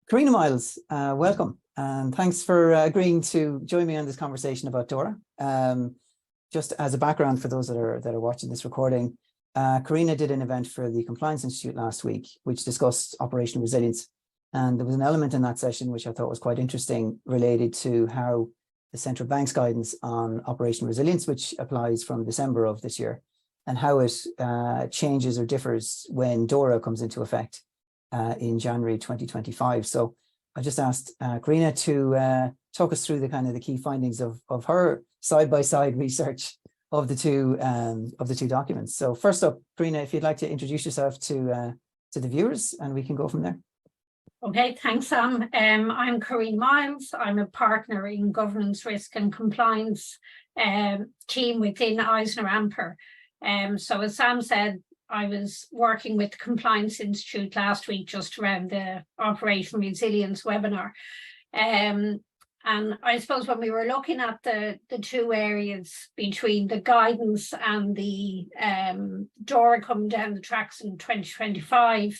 Carina Myles, welcome, and thanks for agreeing to join me on this conversation about DORA. Just as a background for those that are watching this recording, Carina did an event for the Compliance Institute last week, which discussed operational resilience, and there was an element in that session which I thought was quite interesting, related to how the central bank's guidance on operational resilience, which applies from December of this year, and how it changes or differs when DORA comes into effect in January 2025. So I just asked Carina to talk us through the key findings of her side-by-side research of the two documents. So first up, Carina, if you'd like to introduce yourself to the viewers, and we can go from there. Okay, thanks, Sam. I'm Carina Myles. I'm a partner in governance, risk and compliance team within Eisner Amper. So as Sam said, I was working with the Compliance Institute last week just around the Operational Resilience webinar. And I suppose when we were looking at the two areas between the guidance and the DORA coming down the tracks in 2025,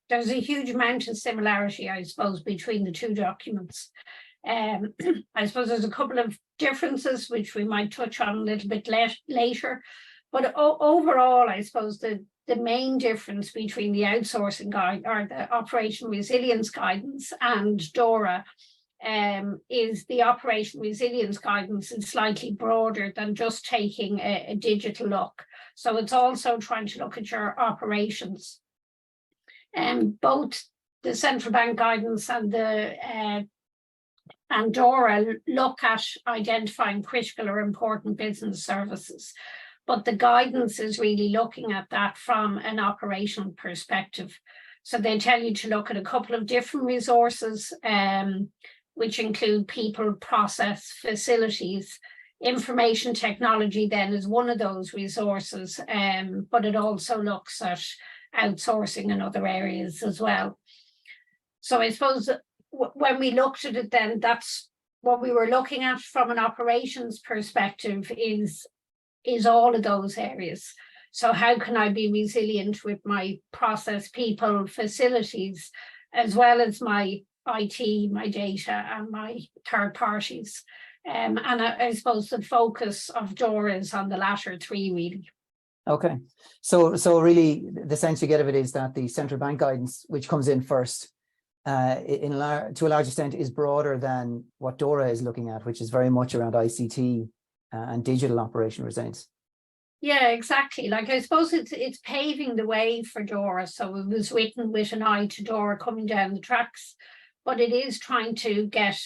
there's a huge amount of similarity, I suppose, between the two documents. I suppose there's a couple of differences which we might touch on a little bit later. But overall, I suppose the main difference between the outsourcing guide or the operational resilience guidance and DORA is the operational resilience guidance is slightly broader than just taking a digital look. So it's also trying to look at your operations. Both the central bank guidance and DORA look at identifying critical or important business services. But the guidance is really looking at that from an operational perspective. So they tell you to look at a couple of different resources, which include people, process, facilities. Information technology then is one of those resources, but it also looks at outsourcing in other areas as well. So I suppose when we looked at it then, that's what we were looking at from an operations perspective is all of those areas. So how can I be resilient with my process, people, facilities, as well as my IT, my data, and my third parties? And I suppose the focus of DORA is on the latter three, really. Okay, so really the sense you get of it is that the central bank guidance, which comes in first, to a large extent is broader than what DORA is looking at, which is very much around ICT and digital operational resilience. Yeah, exactly. Like, I suppose it's paving the way for DORA. So it was written with an eye to DORA coming down the tracks, but it is trying to get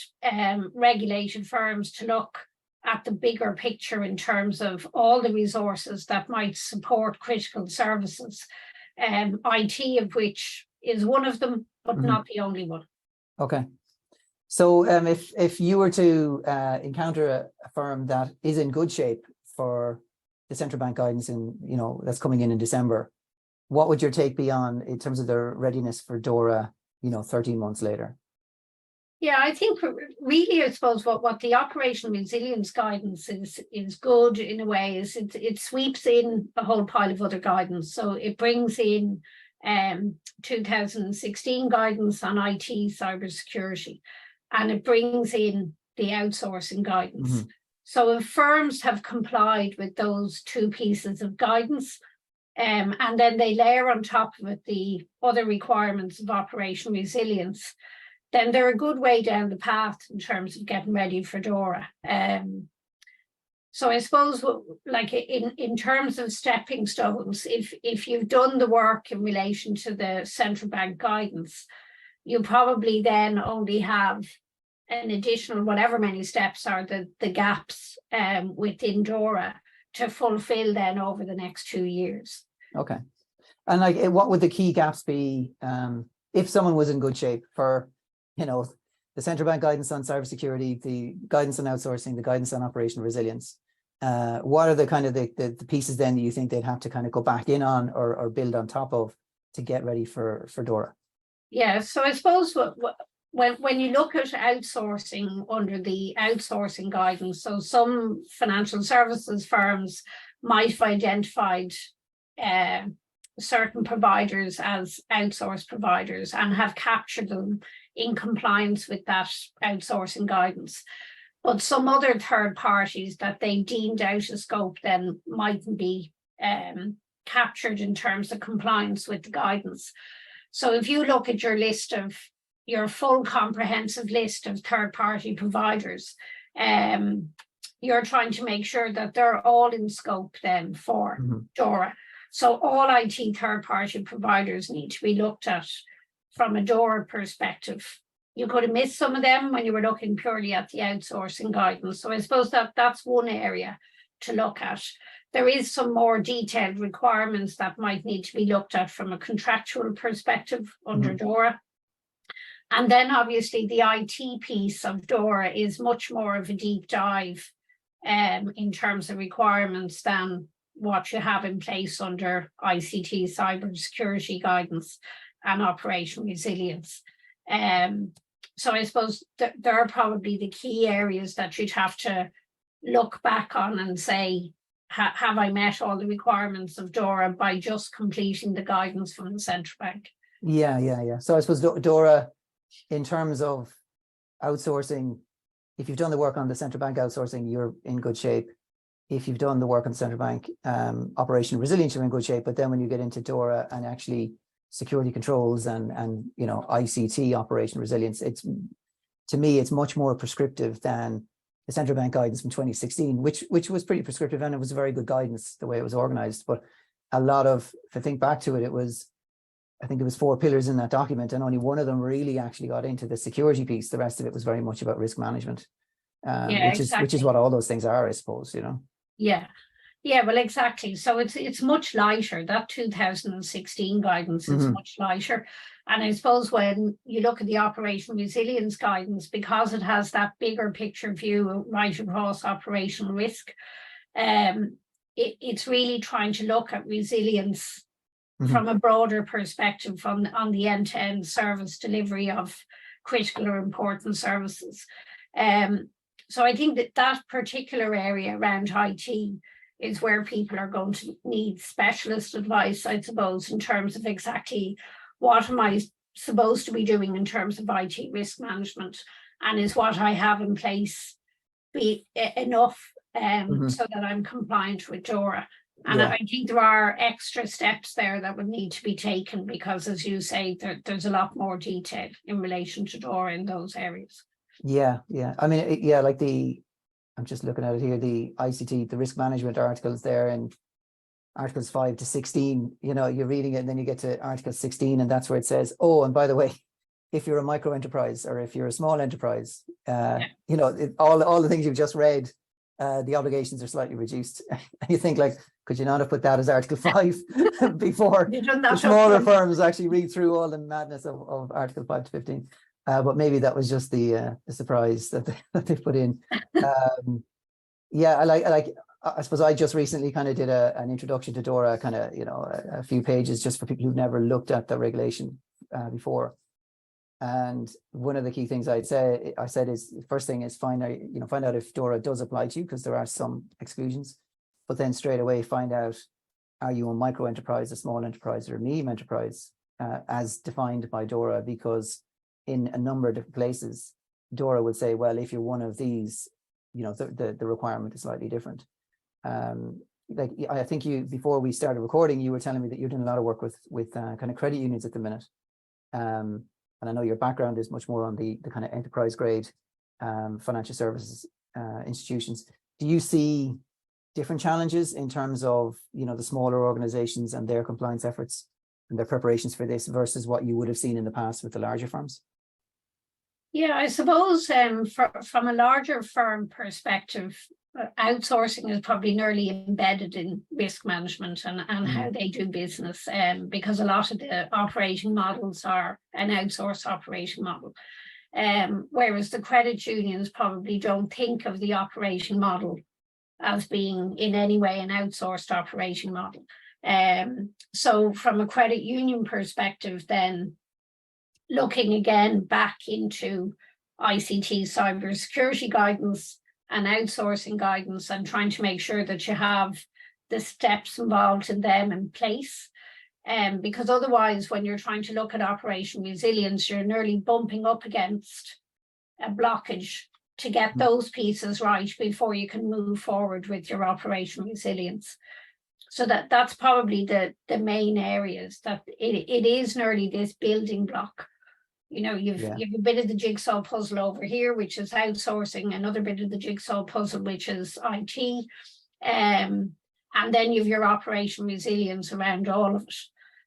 regulated firms to look at the bigger picture in terms of all the resources that might support critical services, IT of which is one of them, but not the only one. Okay. So if you were to encounter a firm that is in good shape for the central bank guidance that's coming in December, what would your take be on in terms of their readiness for DORA, 13 months later? Yeah, I think really, I suppose what the operational resilience guidance is good in a way is it sweeps in a whole pile of other guidance. So it brings in 2016 guidance on IT, cybersecurity, and it brings in the outsourcing guidance. So if firms have complied with those two pieces of guidance, and then they layer on top of it the other requirements of operational resilience, then they're a good way down the path in terms of getting ready for DORA. So I suppose, like in terms of stepping stones, if you've done the work in relation to the central bank guidance, you probably then only have an additional whatever many steps are the gaps within DORA to fulfill then over the next 2 years. Okay. And like, what would the key gaps be if someone was in good shape for, the central bank guidance on cybersecurity, the guidance on outsourcing, the guidance on operational resilience? What are the the pieces then that you think they'd have to go back in on or build on top of to get ready for DORA? Yeah, so I suppose when you look at outsourcing under the outsourcing guidance, so some financial services firms might have identified certain providers as outsourced providers and have captured them in compliance with that outsourcing guidance. But some other third parties that they deemed out of scope then mightn't be captured in terms of compliance with the guidance. So if you look at your list of your full comprehensive list of third party providers, you're trying to make sure that they're all in scope then for DORA. So all IT third party providers need to be looked at from a DORA perspective. You could have missed some of them when you were looking purely at the outsourcing guidance. So I suppose that's one area to look at. There is some more detailed requirements that might need to be looked at from a contractual perspective under DORA. And then obviously the IT piece of DORA is much more of a deep dive in terms of requirements than what you have in place under ICT cybersecurity guidance and operational resilience. So I suppose there are probably the key areas that you'd have to look back on and say, have I met all the requirements of DORA by just completing the guidance from the central bank? Yeah. So I suppose DORA, in terms of outsourcing, if you've done the work on the central bank outsourcing, you're in good shape. If you've done the work on the central bank operational resilience, you're in good shape. But then when you get into DORA and actually security controls and ICT operational resilience, to me it's much more prescriptive than the central bank guidance from 2016, which was pretty prescriptive, and it was a very good guidance the way it was organized. But a lot of, if I think back to it, I think it was 4 pillars in that document, and only one of them really actually got into the security piece. The rest of it was very much about risk management, which is what all those things are, I suppose, Yeah, well, exactly. So it's much lighter. That 2016 guidance is much lighter. And I suppose when you look at the operational resilience guidance, because it has that bigger picture view right across operational risk, it's really trying to look at resilience from a broader perspective on the end-to-end service delivery of critical or important services. So I think that particular area around IT is where people are going to need specialist advice, I suppose, in terms of exactly what am I supposed to be doing in terms of IT risk management, and is what I have in place be enough so that I'm compliant with DORA. And I think there are extra steps there that would need to be taken because, as you say, there's a lot more detail in relation to DORA in those areas. Yeah. I mean, like I'm just looking at it here, the ICT, the risk management articles there, and articles 5 to 16, you're reading it and then you get to article 16 and that's where it says, oh, and by the way, if you're a micro enterprise or if you're a small enterprise, all the things you've just read, the obligations are slightly reduced. And you think, like, could you not have put that as article 5 before the smaller firms actually read through all the madness of article 5 to 15? But maybe that was just the surprise that they put in. I suppose I just recently kind of did an introduction to DORA, kind of, a few pages just for people who've never looked at the regulation before. And one of the key things I said is, the first thing is find out if DORA does apply to you, because there are some exclusions. But then straight away find out, are you a micro enterprise, a small enterprise, or a medium enterprise, as defined by DORA? Because in a number of different places, DORA would say, well, if you're one of these, the requirement is slightly different. I think before we started recording, you were telling me that you're doing a lot of work with kind of credit unions at the minute. And I know your background is much more on the kind of enterprise grade financial services institutions. Do you see different challenges in terms of, the smaller organizations and their compliance efforts and their preparations for this versus what you would have seen in the past with the larger firms? Yeah, I suppose from a larger firm perspective, outsourcing is probably nearly embedded in risk management and how they do business, because a lot of the operating models are an outsourced operating model. Whereas the credit unions probably don't think of the operating model as being in any way an outsourced operating model. So from a credit union perspective, then looking again back into ICT cybersecurity guidance and outsourcing guidance and trying to make sure that you have the steps involved in them in place. Because otherwise, when you're trying to look at operation resilience, you're nearly bumping up against a blockage to get those pieces right before you can move forward with your operation resilience. So that's probably the main areas that it is nearly this building block. You know, you've a bit of the jigsaw puzzle over here, which is outsourcing, another bit of the jigsaw puzzle, which is IT. And then you've your operation resilience around all of it.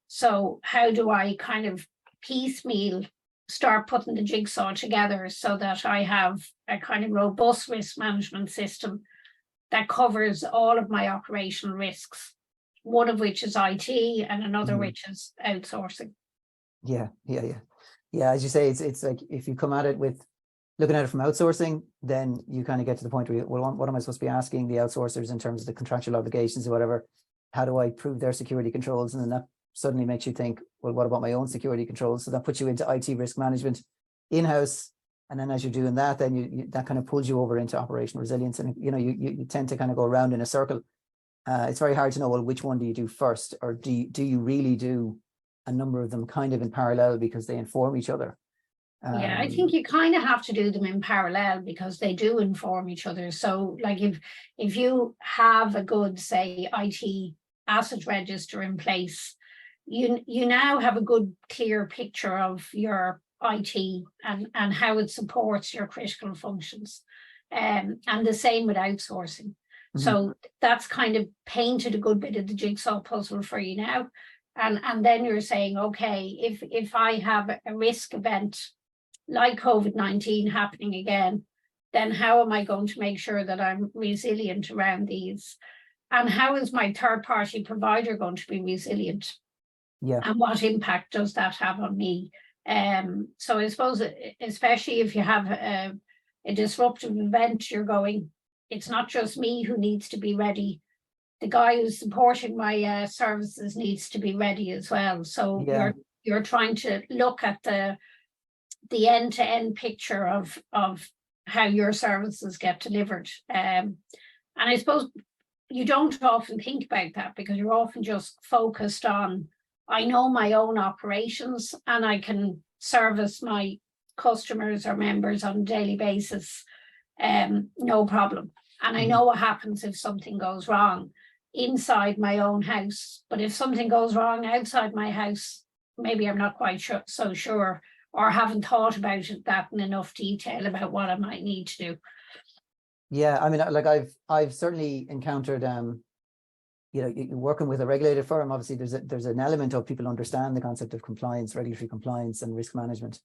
So how do I kind of piecemeal start putting the jigsaw together so that I have a kind of robust risk management system that covers all of my operational risks, one of which is IT and another which is outsourcing. Yeah. As you say, it's like if you come at it with looking at it from outsourcing, then you kind of get to the point where well, what am I supposed to be asking the outsourcers in terms of the contractual obligations or whatever? How do I prove their security controls? And then that suddenly makes you think, well, what about my own security controls? So that puts you into IT risk management in-house. And then as you're doing that, then you that kind of pulls you over into operational resilience. And, you know, you tend to kind of go around in a circle. It's very hard to know, well, which one do you do first? Or do you really do a number of them kind of in parallel because they inform each other? Yeah, I think you kind of have to do them in parallel because they do inform each other. So like if you have a good, say, IT asset register in place, you now have a good, clear picture of your IT and how it supports your critical functions. And the same with outsourcing. So that's kind of painted a good bit of the jigsaw puzzle for you now. And then you're saying, okay, if I have a risk event like COVID-19 happening again, then how am I going to make sure that I'm resilient around these? And how is my third-party provider going to be resilient? Yeah. And what impact does that have on me? So I suppose, especially if you have a disruptive event, you're going, it's not just me who needs to be ready. The guy who's supporting my services needs to be ready as well. So you're trying to look at the end-to-end picture of how your services get delivered. And I suppose you don't often think about that because you're often just focused on, I know my own operations and I can service my customers or members on a daily basis, no problem. And I know what happens if something goes wrong inside my own house. But if something goes wrong outside my house, maybe I'm not quite so sure or haven't thought about it that in enough detail about what I might need to do. Yeah, I mean, like I've certainly encountered, you know, working with a regulated firm. Obviously, there's an element of people understand the concept of compliance, regulatory compliance, and risk management.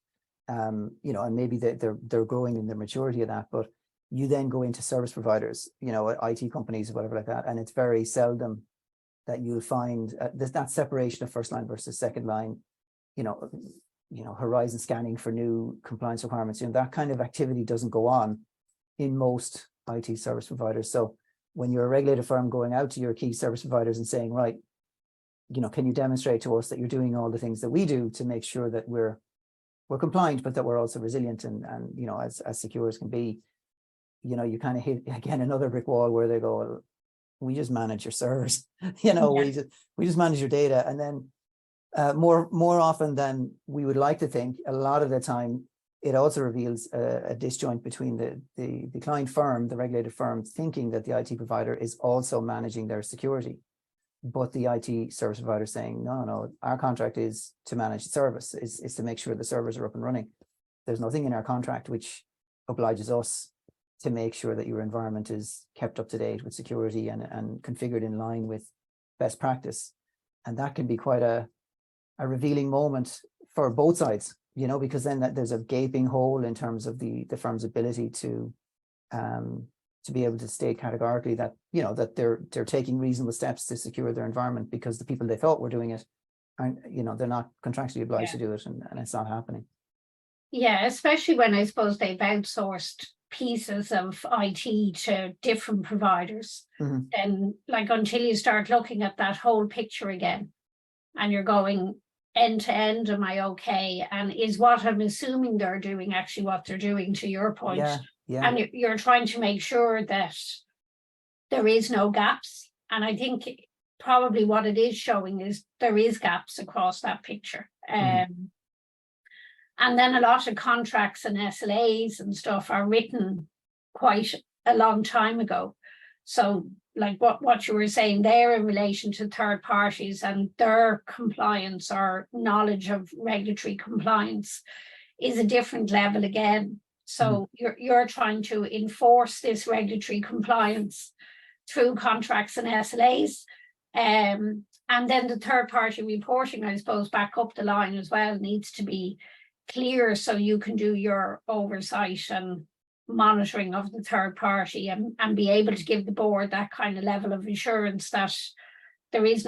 You know, and maybe they're growing in the maturity of that. But you then go into service providers, you know, IT companies or whatever like that, and it's very seldom that you'll find that separation of first line versus second line. You know, horizon scanning for new compliance requirements. You know, that kind of activity doesn't go on in most IT service providers. So when you're a regulated firm going out to your key service providers and saying, right, you know, can you demonstrate to us that you're doing all the things that we do to make sure that we're compliant, but that we're also resilient and you know, as secure as can be, you know, you kind of hit again another brick wall where they go, well, we just manage your servers, you know, we just manage your data. And then more often than we would like to think, a lot of the time it also reveals a disjoint between the client firm, the regulated firm, thinking that the IT provider is also managing their security, but the IT service provider saying, no, our contract is to manage the service, is to make sure the servers are up and running. There's nothing in our contract which obliges us to make sure that your environment is kept up to date with security and configured in line with best practice. And that can be quite a revealing moment for both sides, you know, because then there's a gaping hole in terms of the firm's ability to be able to state categorically that, you know, that they're taking reasonable steps to secure their environment because the people they thought were doing it aren't, you know, they're not contractually obliged to do it, and it's not happening. Yeah, especially when I suppose they've outsourced pieces of IT to different providers. And like until you start looking at that whole picture again and you're going end to end, am I okay? And is what I'm assuming they're doing actually what they're doing, to your point? And you're trying to make sure that there is no gaps. And I think probably what it is showing is there is gaps across that picture. And then a lot of contracts and SLAs and stuff are written quite a long time ago. So like what you were saying there in relation to third parties and their compliance or knowledge of regulatory compliance is a different level again. So you're trying to enforce this regulatory compliance through contracts and SLAs. And then the third party reporting, I suppose, back up the line as well needs to be clear so you can do your oversight and monitoring of the third party and be able to give the board that kind of level of assurance that there's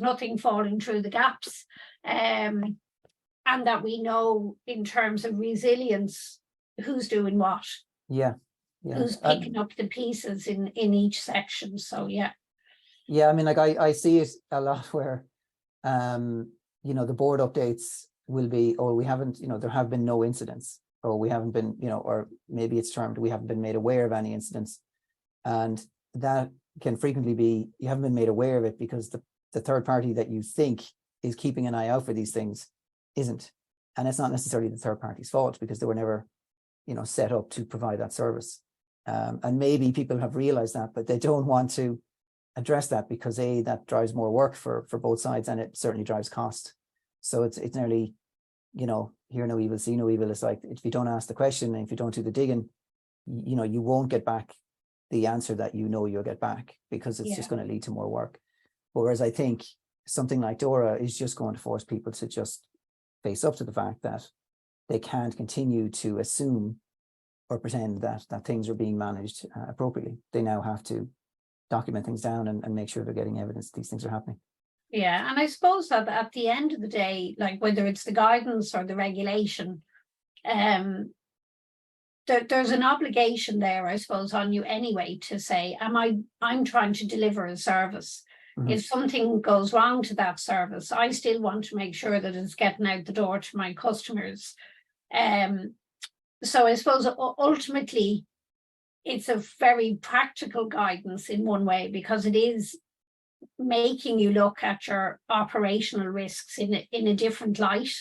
nothing falling through the gaps, and that we know in terms of resilience who's doing what, who's picking up the pieces in each section. So I mean, like I see it a lot where the board updates will be, or we haven't, there have been no incidents, or we haven't been, or maybe it's termed we haven't been made aware of any incidents. And that can frequently be, you haven't been made aware of it because the third party that you think is keeping an eye out for these things isn't. And it's not necessarily the third party's fault because they were never, set up to provide that service. And maybe people have realized that, but they don't want to address that because that drives more work for both sides, and it certainly drives cost. So it's nearly, hear no evil, see no evil. It's like, if you don't ask the question and if you don't do the digging, you won't get back the answer that you'll get back, because it's just going to lead to more work. Whereas I think something like DORA is just going to force people to just face up to the fact that they can't continue to assume or pretend that things are being managed appropriately. They now have to document things down and make sure they're getting evidence these things are happening. Yeah, and I suppose that at the end of the day, like whether it's the guidance or the regulation, there's an obligation there, I suppose, on you anyway to say, I'm trying to deliver a service. If something goes wrong to that service, I still want to make sure that it's getting out the door to my customers. So I suppose ultimately it's a very practical guidance in one way, because it is making you look at your operational risks in a different light.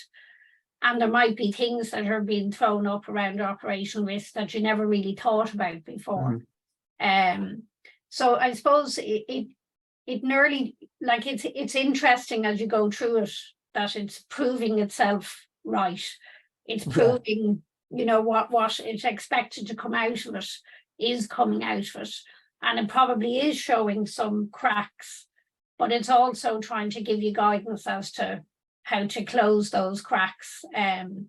And there might be things that are being thrown up around operational risks that you never really thought about before. So I suppose it nearly, like it's interesting as you go through it that it's proving itself right. It's proving, what it's expected to come out of it is coming out of it. And it probably is showing some cracks, but it's also trying to give you guidance as to how to close those cracks. And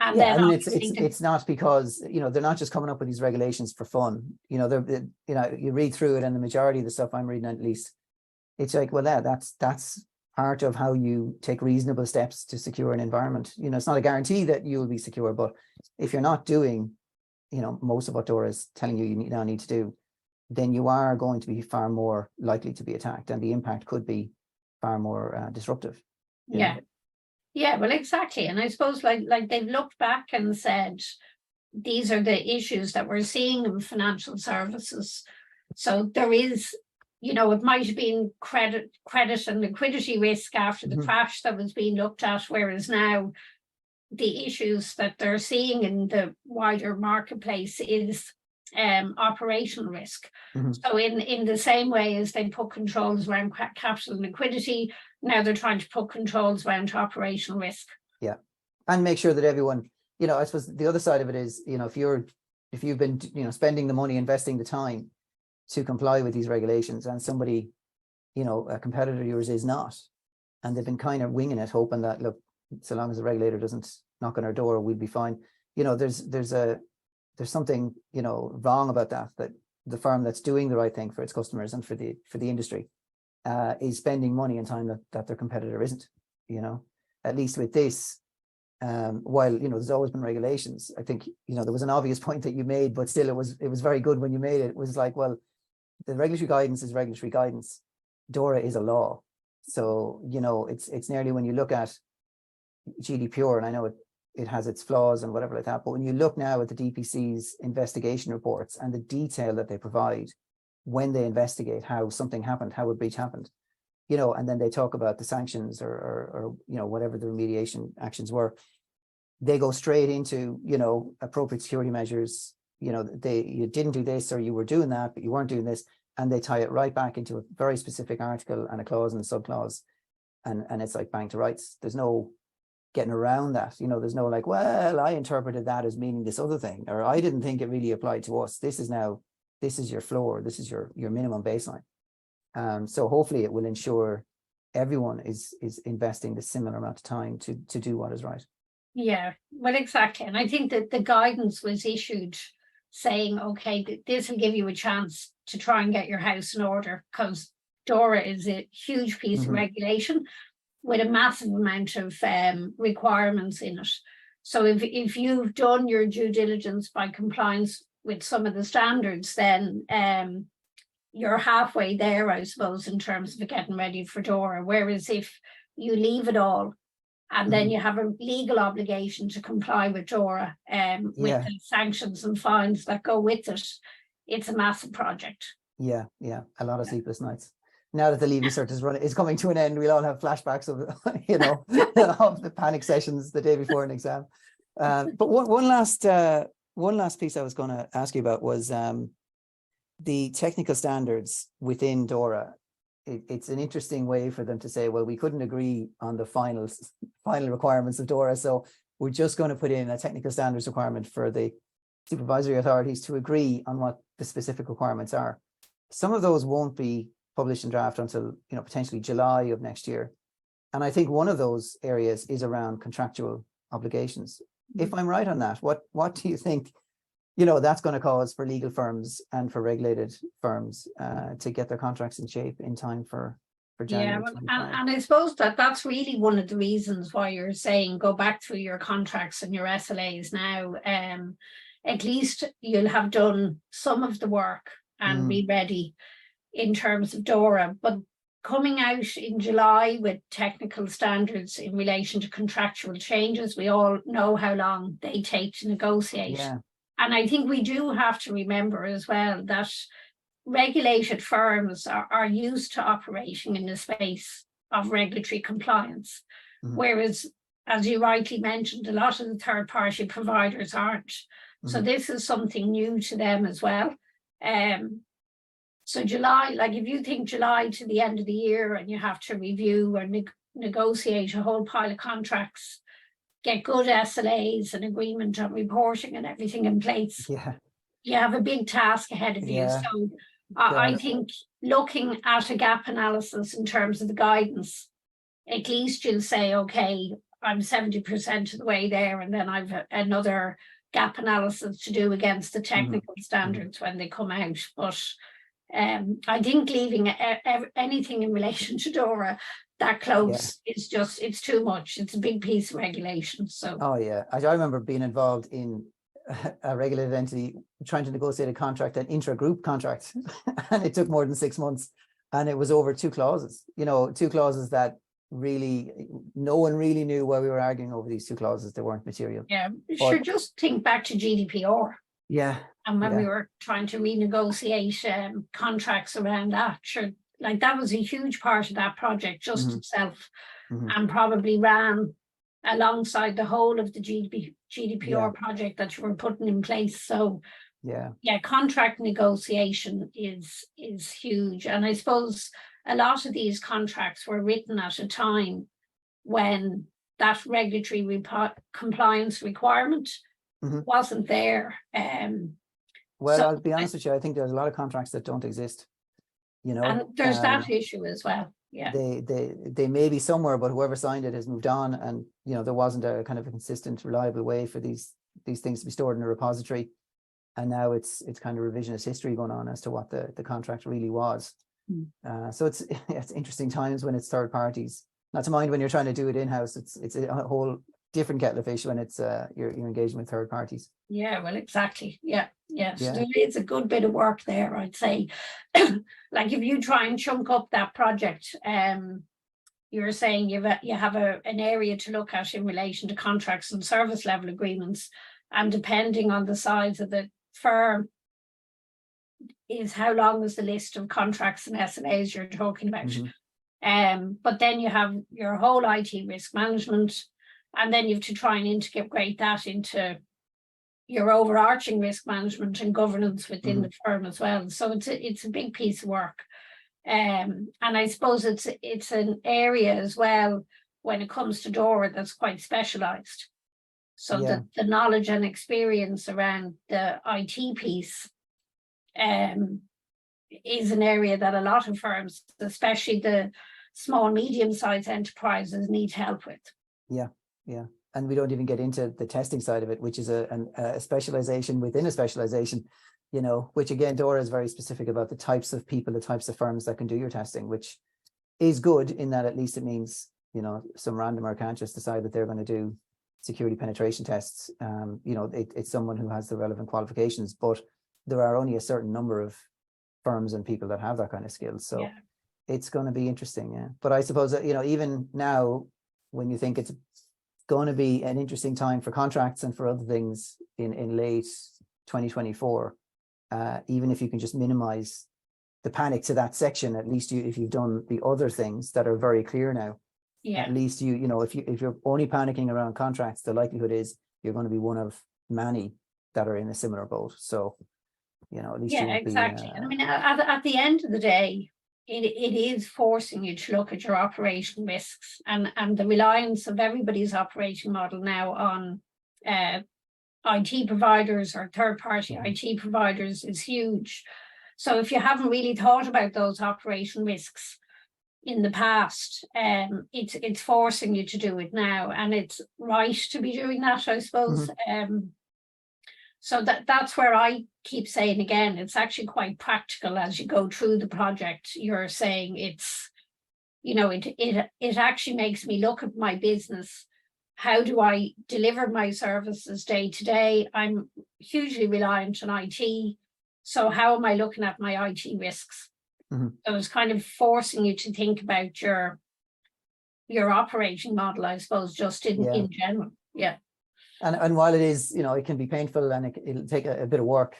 then I mean, it's not because, they're not just coming up with these regulations for fun. You read through it, and the majority of the stuff I'm reading, at least, it's like, well, that's part of how you take reasonable steps to secure an environment. It's not a guarantee that you will be secure, but if you're not doing, most of what DORA is telling you now need to do, then you are going to be far more likely to be attacked, and the impact could be far more disruptive. Yeah, well, exactly. And I suppose like they've looked back and said, these are the issues that we're seeing in financial services. So there is, it might have been credit and liquidity risk after the crash that was being looked at, whereas now the issues that they're seeing in the wider marketplace is operational risk. So in the same way as they put controls around capital and liquidity, now they're trying to put controls around operational risk. Yeah, and make sure that everyone, I suppose the other side of it is, if you've been spending the money, investing the time to comply with these regulations, and somebody, a competitor of yours is not, and they've been kind of winging it, hoping that, look, so long as the regulator doesn't knock on our door, we'll be fine. There's something wrong about that the firm that's doing the right thing for its customers and for the industry is spending money and time that their competitor isn't. At least with this, while there's always been regulations, I think there was an obvious point that you made, but still it was very good when you made it. It was like, well, the regulatory guidance is regulatory guidance. DORA is a law, so it's nearly, when you look at GDPR, and I know it has its flaws and whatever like that, but when you look now at the DPC's investigation reports and the detail that they provide, when they investigate how something happened, how a breach happened, you know, and then they talk about the sanctions or you know, whatever the remediation actions were, they go straight into, you know, appropriate security measures. You know, you didn't do this, or you were doing that, but you weren't doing this, and they tie it right back into a very specific article and a clause and a subclause, and it's like bang to rights. There's no getting around that. You know, there's no like, well, I interpreted that as meaning this other thing, or I didn't think it really applied to us. This is your floor. This is your minimum baseline. So hopefully it will ensure everyone is investing the similar amount of time to do what is right. Yeah, well, exactly. And I think that the guidance was issued saying, okay, this will give you a chance to try and get your house in order, because DORA is a huge piece of regulation with a massive amount of requirements in it. So if you've done your due diligence by compliance with some of the standards, then you're halfway there, I suppose, in terms of getting ready for DORA. Whereas if you leave it all, and then you have a legal obligation to comply with DORA with the sanctions and fines that go with it, it's a massive project. Yeah, a lot of sleepless nights. Now that the leaving cert is coming to an end, we'll all have flashbacks of, you know, of the panic sessions the day before an exam. But one last piece I was going to ask you about was the technical standards within DORA. It's an interesting way for them to say, well, we couldn't agree on the final requirements of DORA, so we're just going to put in a technical standards requirement for the supervisory authorities to agree on what the specific requirements are. Some of those won't be published in draft until, you know, potentially July of next year. And I think one of those areas is around contractual obligations. If I'm right on that, what do you think, you know, that's going to cause for legal firms and for regulated firms to get their contracts in shape in time for January? Yeah, and I suppose that's really one of the reasons why you're saying go back through your contracts and your SLAs now. At least you'll have done some of the work and be ready in terms of DORA. But coming out in July with technical standards in relation to contractual changes, we all know how long they take to negotiate. Yeah. And I think we do have to remember as well that regulated firms are used to operating in the space of regulatory compliance, whereas, as you rightly mentioned, a lot of the third-party providers aren't. So this is something new to them as well. So July, like if you think July to the end of the year and you have to review or negotiate a whole pile of contracts, get good SLAs and agreement on reporting and everything in place, you have a big task ahead of you. So I think looking at a gap analysis in terms of the guidance, at least you'll say, okay, I'm 70% of the way there, and then I've another gap analysis to do against the technical standards when they come out. But I think leaving anything in relation to DORA that close is just, it's too much. It's a big piece of regulation. So I remember being involved in a regulated entity trying to negotiate a contract, an intra-group contract, and it took more than 6 months, and it was over 2 clauses, you know, 2 clauses that really no one really knew why we were arguing over these 2 clauses. They weren't material. Sure, just think back to GDPR. And when we were trying to renegotiate contracts around that, sure, like that was a huge part of that project just itself, and probably ran alongside the whole of the GDPR project that you were putting in place. So contract negotiation is huge. And I suppose a lot of these contracts were written at a time when that regulatory compliance requirement wasn't there. Well, I'll be honest with you, I think there's a lot of contracts that don't exist, you know. And there's that issue as well. They may be somewhere, but whoever signed it has moved on, and you know there wasn't a kind of a consistent, reliable way for these things to be stored in a repository, and now it's kind of revisionist history going on as to what the contract really was. So it's interesting times when it's third parties. Not to mind when you're trying to do it in-house, it's a whole different kettle of fish when it's you're engaging with third parties. Well, exactly. So there is a good bit of work there, I'd say. Like if you try and chunk up that project, you're saying you have an area to look at in relation to contracts and service level agreements, and depending on the size of the firm, is how long is the list of contracts and SLAs you're talking about. But then you have your whole IT risk management, and then you have to try and integrate that into your overarching risk management and governance within the firm as well. So it's a big piece of work. And I suppose it's an area as well when it comes to DORA that's quite specialized. So the knowledge and experience around the IT piece is an area that a lot of firms, especially the small, medium-sized enterprises, need help with. Yeah. And we don't even get into the testing side of it, which is a specialization within a specialization, you know, which again, DORA is very specific about the types of people, the types of firms that can do your testing, which is good in that at least it means, you know, some randomer can't just decide that they're going to do security penetration tests. You know, it's someone who has the relevant qualifications, but there are only a certain number of firms and people that have that kind of skill. So it's going to be interesting. But I suppose that, you know, even now, when you think it's going to be an interesting time for contracts and for other things in late 2024, even if you can just minimize the panic to that section, at least if you've done the other things that are very clear now, at least you know, if you're only panicking around contracts, the likelihood is you're going to be one of many that are in a similar boat. So, you know, at least exactly. I mean, at the end of the day, it is forcing you to look at your operational risks, and the reliance of everybody's operating model now on IT providers or third-party IT providers is huge. So if you haven't really thought about those operational risks in the past, it's forcing you to do it now, and it's right to be doing that, I suppose. So that's where I keep saying again, it's actually quite practical as you go through the project. You're saying it's, you know, it actually makes me look at my business. How do I deliver my services day to day? I'm hugely reliant on IT. So how am I looking at my IT risks? So it's kind of forcing you to think about your operating model, I suppose, just in general. And while it is, you know, it can be painful and it'll take a bit of work,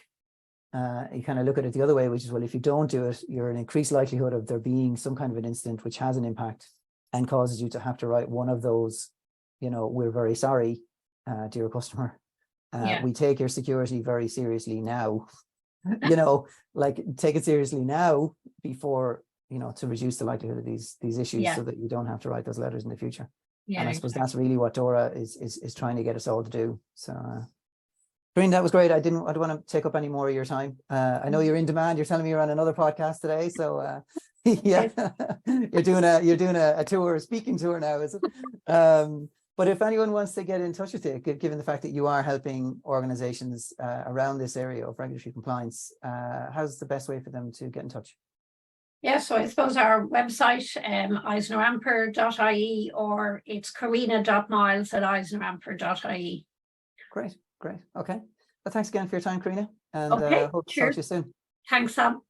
you kind of look at it the other way, which is, well, if you don't do it, you're an increased likelihood of there being some kind of an incident which has an impact and causes you to have to write one of those, you know, we're very sorry, dear customer. We take your security very seriously now, you know, like take it seriously now before, you know, to reduce the likelihood of these issues so that you don't have to write those letters in the future. And I suppose that's really what DORA is trying to get us all to do. So, Carina, that was great. I don't want to take up any more of your time. I know you're in demand. You're telling me you're on another podcast today. So, you're doing a tour, a speaking tour now, is it? But if anyone wants to get in touch with you, given the fact that you are helping organizations around this area of regulatory compliance, how's the best way for them to get in touch? So I suppose our website, eisneramper.ie, or it's carina.myles@eisneramper.ie. Great. Okay. Well, thanks again for your time, Carina, and hope to talk to you soon. Thanks, Sam.